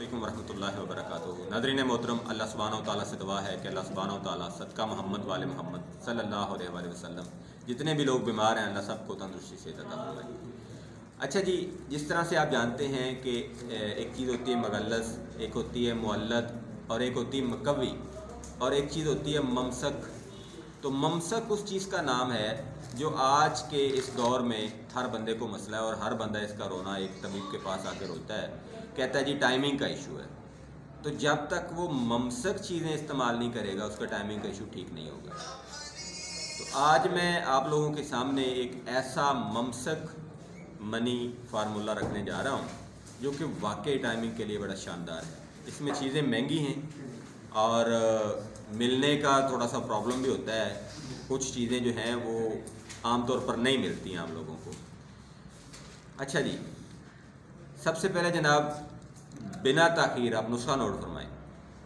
अस्सलामुअलैकुम वरहमतुल्लाहि वबरकातुहू। नाज़रीन मोहतरम, अल्लाह सुब्हानहू तआला से दुआ है कि अल्लाह सुब्हानहू तआला सदका मोहम्मद वाले मोहम्मद सल्लल्लाहु अलैहि वसल्लम जितने भी लोग बीमार हैं अल्लाह सबको तंदुरुस्ती से अता फरमाए। अच्छा जी, जिस तरह से आप जानते हैं कि एक चीज़ होती है मगल्लस, एक होती है मुअल्लद और एक होती है मकवी और एक चीज़ होती है ममसक। तो ममसक उस चीज़ का नाम है जो आज के इस दौर में हर बंदे को मसला है और हर बंदा इसका रोना एक तबीब के पास आकर रोता है, कहता है जी टाइमिंग का इशू है। तो जब तक वो ममसक चीज़ें इस्तेमाल नहीं करेगा उसका टाइमिंग का इशू ठीक नहीं होगा। तो आज मैं आप लोगों के सामने एक ऐसा ममसक मनी फार्मूला रखने जा रहा हूँ जो कि वाकई टाइमिंग के लिए बड़ा शानदार है। इसमें चीज़ें महंगी हैं और मिलने का थोड़ा सा प्रॉब्लम भी होता है। कुछ चीज़ें जो हैं वो आमतौर पर नहीं मिलती हैं आप लोगों को। अच्छा जी, सबसे पहले जनाब बिना ताख़ीर आप नुस्खा नोट फरमाएं।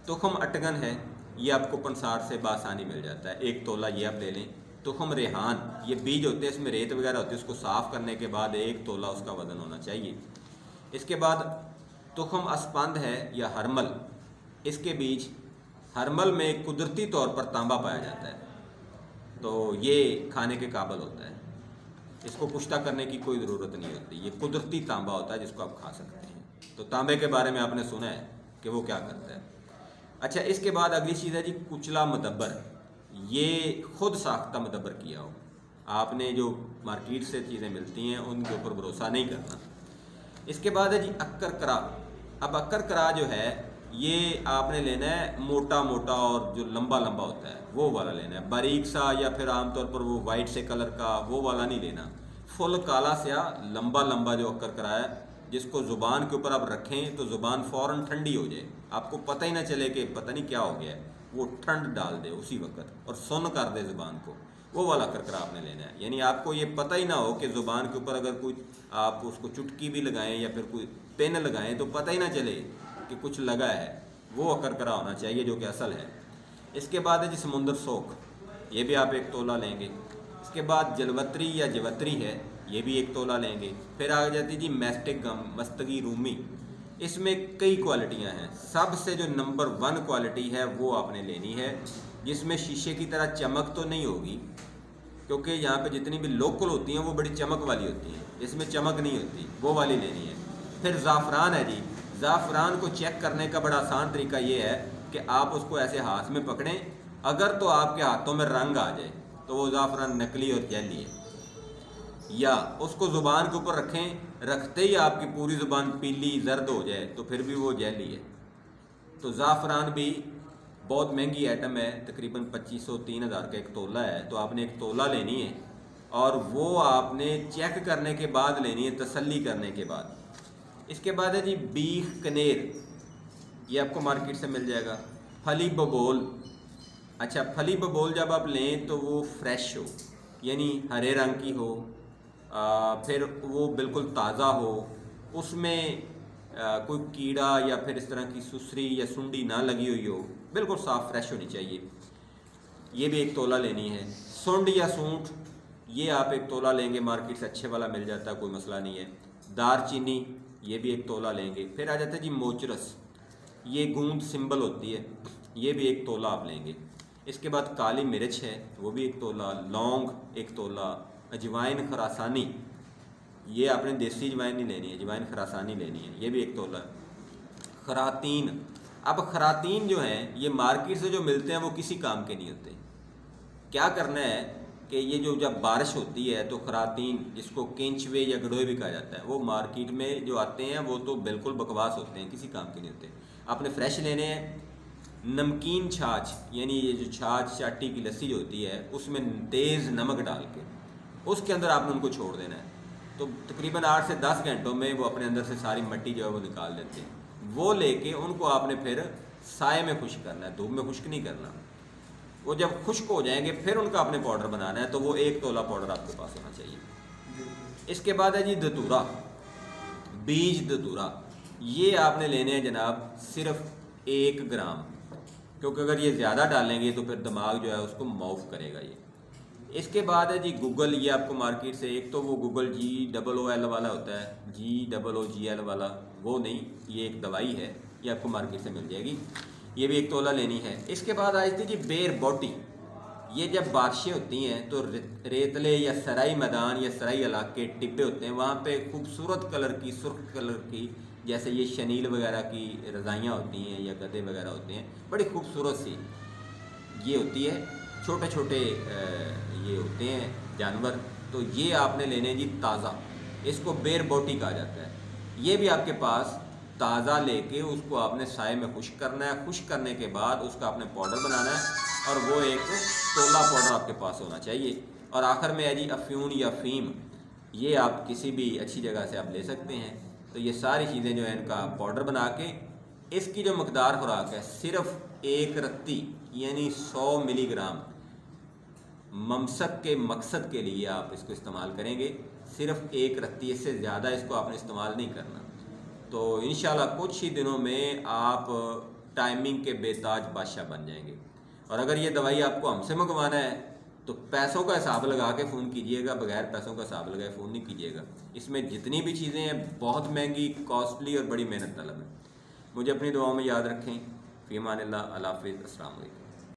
तुखम अटगन है, ये आपको पंसार से बासानी मिल जाता है। 1 तोला ये आप ले लें। तुखम रेहान, ये बीज होते हैं, इसमें रेत वगैरह होती है, उसको साफ़ करने के बाद 1 तोला उसका वज़न होना चाहिए। इसके बाद तुखम अस्पंद है या हरमल, इसके बीज, हरमल में कुदरती तौर पर तांबा पाया जाता है तो ये खाने के काबिल होता है। इसको पुश्ता करने की कोई ज़रूरत नहीं होती, ये कुदरती तांबा होता है जिसको आप खा सकते हैं। तो तांबे के बारे में आपने सुना है कि वो क्या करता है। अच्छा, इसके बाद अगली चीज़ है जी कुचला मदब्बर। ये खुद साख्ता मदब्बर किया हो, आपने जो मार्केट से चीज़ें मिलती हैं उनके ऊपर भरोसा नहीं करना। इसके बाद है जी अक्कर करा। अब अक्कर करा जो है ये आपने लेना है मोटा मोटा और जो लंबा लंबा होता है वो वाला लेना है, बारीक सा या फिर आमतौर पर वो वाइट से कलर का वो वाला नहीं लेना। फुल काला सा लंबा लंबा जो अक्कर करा है जिसको ज़ुबान के ऊपर आप रखें तो ज़ुबान फ़ौरन ठंडी हो जाए, आपको पता ही ना चले कि पता नहीं क्या हो गया है, वो ठंड डाल दे उसी वक्त और सुन्न कर दे ज़ुबान को, वो वाला अक्कर आपने लेना है। यानी आपको ये पता ही ना हो कि ज़ुबान के ऊपर अगर कोई आप उसको चुटकी भी लगाएं या फिर कोई पेन लगाएं तो पता ही ना चले कि कुछ लगा है, वो अक्कर होना चाहिए जो कि असल है। इसके बाद है जी समुंदर सोख, ये भी आप 1 तोला लेंगे। इसके बाद जलवत्री या जवत्री है, ये भी 1 तोला लेंगे। फिर आ जाती जी मैस्टिक गम, मस्तगी रूमी, इसमें कई क्वालिटियाँ हैं। सबसे जो नंबर 1 क्वालिटी है वो आपने लेनी है जिसमें शीशे की तरह चमक तो नहीं होगी, क्योंकि यहाँ पे जितनी भी लोकल होती हैं वो बड़ी चमक वाली होती हैं, इसमें चमक नहीं होती, वो वाली लेनी है। फिर ज़ाफ़रान है जी। ज़ाफ़रान को चेक करने का बड़ा आसान तरीका ये है कि आप उसको ऐसे हाथ में पकड़ें, अगर तो आपके हाथों में रंग आ जाए तो वो ज़ाफ़रान नकली और जैली है, या उसको ज़ुबान के ऊपर रखें, रखते ही आपकी पूरी ज़ुबान पीली जर्द हो जाए तो फिर भी वो जैली है। तो ज़ाफ़रान भी बहुत महंगी आइटम है, तकरीबन 2500-3000 का 1 तोला है। तो आपने 1 तोला लेनी है और वो आपने चेक करने के बाद लेनी है, तसल्ली करने के बाद। इसके बाद है जी बीख कनेर, ये आपको मार्केट से मिल जाएगा। फली बबोल, अच्छा फली बबोल जब आप लें तो वो फ्रेश हो, यानी हरे रंग की हो, फिर वो बिल्कुल ताज़ा हो, उसमें कोई कीड़ा या फिर इस तरह की सुसरी या सुंडी ना लगी हुई हो, बिल्कुल साफ़ फ्रेश होनी चाहिए। ये भी 1 तोला लेनी है। सुंड या सूंठ, ये आप 1 तोला लेंगे, मार्केट से अच्छे वाला मिल जाता है, कोई मसला नहीं है। दारचीनी, ये भी 1 तोला लेंगे। फिर आ जाता है जी मोचरस, ये गूंद सिंबल होती है, ये भी 1 तोला आप लेंगे। इसके बाद काली मिर्च है, वो भी 1 तोला। लौंग 1 तोला। अजवाइन खरासानी, ये आपने देसी अजवाइन नहीं लेनी है, अजवाइन खरासानी लेनी है, ये भी 1 तोला। खरातीन, अब खरातीन जो हैं ये मार्केट से जो मिलते हैं वो किसी काम के नहीं होते। क्या करना है कि ये जो जब बारिश होती है तो खरातीन, जिसको केंचवे या गड़ोए भी कहा जाता है, वो मार्केट में जो आते हैं वो तो बिल्कुल बकवास होते हैं, किसी काम के नहीं होते। आपने फ्रेश लेने हैं। नमकीन छाछ, यानी ये जो छाछ चाटी की लस्सी जो होती है उसमें तेज़ नमक डाल के उसके अंदर आपने उनको छोड़ देना है, तो तकरीबन 8 से 10 घंटों में वो अपने अंदर से सारी मिट्टी जो है वो निकाल देते हैं। वो लेके उनको आपने फिर साए में खुश्क करना है, धूप में खुश्क नहीं करना। वो जब खुश्क हो जाएंगे फिर उनका आपने पाउडर बनाना है, तो वो 1 तोला पाउडर आपके पास होना चाहिए। इसके बाद है जी धतूरा, बीज धतूरा, ये आपने लेने हैं जनाब सिर्फ 1 ग्राम, क्योंकि अगर ये ज़्यादा डालेंगे तो फिर दिमाग जो है उसको माउफ करेगा ये। इसके बाद है जी गूगल, ये आपको मार्केट से, एक तो वो गूगल GOOGL वाला होता है, GOOGL वाला, वो नहीं, ये एक दवाई है, ये आपको मार्केट से मिल जाएगी। ये भी 1 तोला लेनी है। इसके बाद आ जाती है जी बेर बोटी। ये जब बारिशें होती हैं तो रेतले या सराई मैदान या सराई इलाके टिब्बे होते हैं, वहाँ पे खूबसूरत कलर की, सुर्ख कलर की, जैसे ये शनील वगैरह की रज़ाइयाँ होती हैं या गद्दे वगैरह होते हैं, बड़ी खूबसूरत सी ये होती है। छोटे छोटे ये होते हैं जानवर। तो ये आपने लेने जी ताज़ा, इसको बेर बोटी कहा जाता है। ये भी आपके पास ताज़ा लेके उसको आपने साए में खुश्क करना है। खुश्क करने के बाद उसका आपने पाउडर बनाना है और वो 1 तोला पाउडर आपके पास होना चाहिए। और आखिर में है जी अफ्यून या अफीम, ये आप किसी भी अच्छी जगह से आप ले सकते हैं। तो ये सारी चीज़ें जो है इनका पाउडर बना के, इसकी जो मकदार खुराक है सिर्फ 1 रत्ती यानी 100 मिलीग्राम ममसक के मकसद के लिए आप इसको इस्तेमाल करेंगे। सिर्फ 1 रत्ती, इससे ज़्यादा इसको आपने इस्तेमाल नहीं करना। तो इंशाल्लाह कुछ ही दिनों में आप टाइमिंग के बेताज बादशाह बन जाएंगे। और अगर ये दवाई आपको हमसे मंगवाना है तो पैसों का हिसाब लगा के फ़ोन कीजिएगा, बगैर पैसों का हिसाब लगाए फ़ोन नहीं कीजिएगा। इसमें जितनी भी चीज़ें हैं बहुत महंगी, कॉस्टली और बड़ी मेहनत तलब है। मुझे अपनी दुआओं में याद रखें। फ़ी अमानिल्लाह, अल्लाह हाफ़िज़, अस्सलाम वालेकुम।